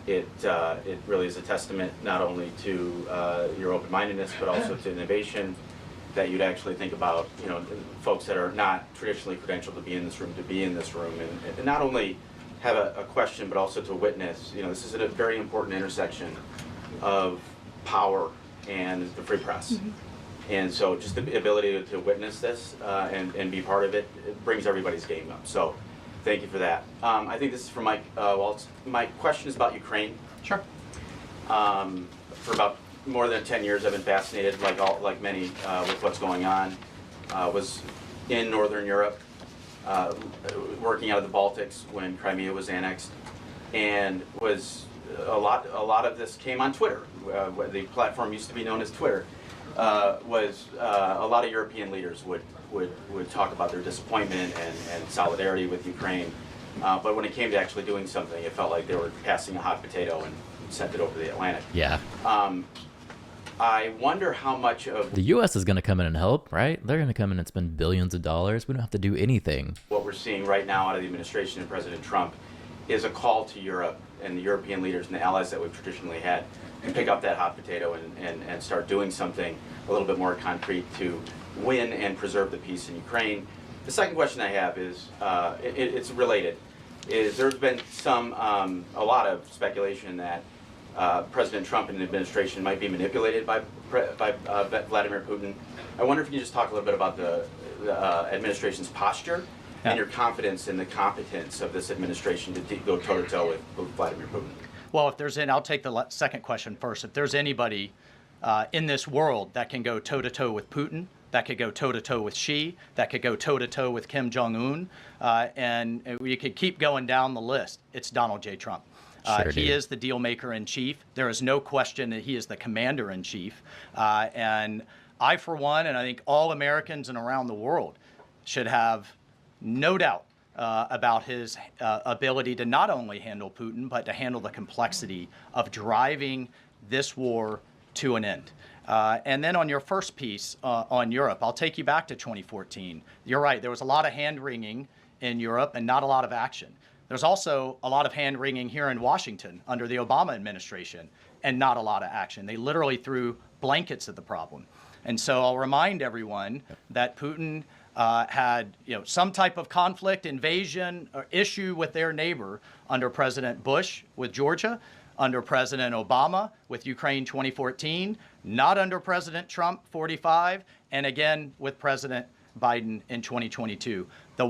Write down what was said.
It really is a testament not only to your open-mindedness, but also to innovation, that you'd actually think about, folks that are not traditionally credentialed to be in this room, and not only have a question, but also to witness. This is a very important intersection of power and the free press. Mm-hmm. And so just the ability to witness this and be part of it, it brings everybody's game up. So thank you for that. I think this is for Mike Waltz. My question is about Ukraine. Sure. For about more than 10 years, I've been fascinated, like many, with what's going on. Was in Northern Europe, working out of the Baltics when Crimea was annexed, and was a lot of this came on Twitter. The platform used to be known as Twitter. Was a lot of European leaders would talk about their disappointment and solidarity with Ukraine, but when it came to actually doing something, it felt like they were passing a hot potato and sent it over the Atlantic. Yeah. I wonder how much of the U.S. is going to come in and help, right? They're going to come in and spend billions of dollars. We don't have to do anything. What we're seeing right now out of the administration and President Trump is a call to Europe and the European leaders and the allies that we've traditionally had to pick up that hot potato and start doing something a little bit more concrete to win and preserve the peace in Ukraine. The second question I have is, it's related, is there's been a lot of speculation that President Trump and the administration might be manipulated by Vladimir Putin. I wonder if you can just talk a little bit about the administration's posture and your confidence in the competence of this administration to go toe-to-toe with Vladimir Putin. Well, I'll take the second question first. If there's anybody in this world that can go toe-to-toe with Putin, that could go toe-to-toe with Xi, that could go toe-to-toe with Kim Jong-un, and we could keep going down the list, it's Donald J. Trump. He is the deal maker in chief. There is no question that he is the commander in chief. And I, for one, and I think all Americans and around the world should have no doubt about his ability to not only handle Putin, but to handle the complexity of driving this war to an end. And then on your first piece on Europe, I'll take you back to 2014. You're right, there was a lot of hand-wringing in Europe and not a lot of action. There's also a lot of hand-wringing here in Washington under the Obama administration and not a lot of action. They literally threw blankets at the problem. And so I'll remind everyone that Putin had some type of conflict, invasion, or issue with their neighbor under President Bush with Georgia, under President Obama with Ukraine 2014, not under President Trump 45, and again with President Biden in 2022. The